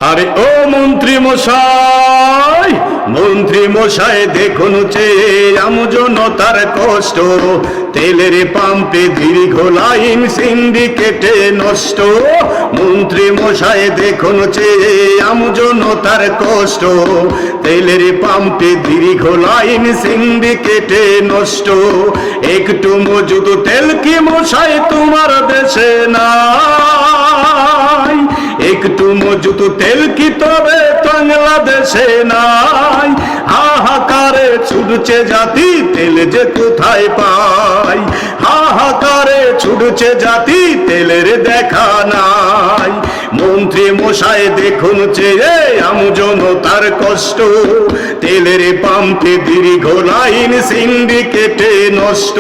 আরে ও মন্ত্রী মশাই, মন্ত্রী মশাই দেখুন চেয়ে আমজনতার কষ্ট, তেলের পাম্পে দীর্ঘ লাইন, সিন্ডিকেটে নষ্ট। মন্ত্রী মশাই দেখুন চেয়ে আমজনতার কষ্ট, তেলের পাম্পে দীর্ঘ লাইন, সিন্ডিকেটে নষ্ট। একটু মজুদ তেল কি মশাই তোমার দেশে নাই? একটু মজুদ তেল কি তবে বাংলাদেশে নাই? হাহাকারে ছুটছে জাতি, তেল যে কোথায় পাই? হাহাকারে ছুটছে জাতি, তেলের দেখা নাই। মন্ত্রী মশাই দেখুন চেয়ে আমজনতার কষ্ট, তেলের পাম্পে দীর্ঘ লাইন, সিন্ডিকেটে নষ্ট।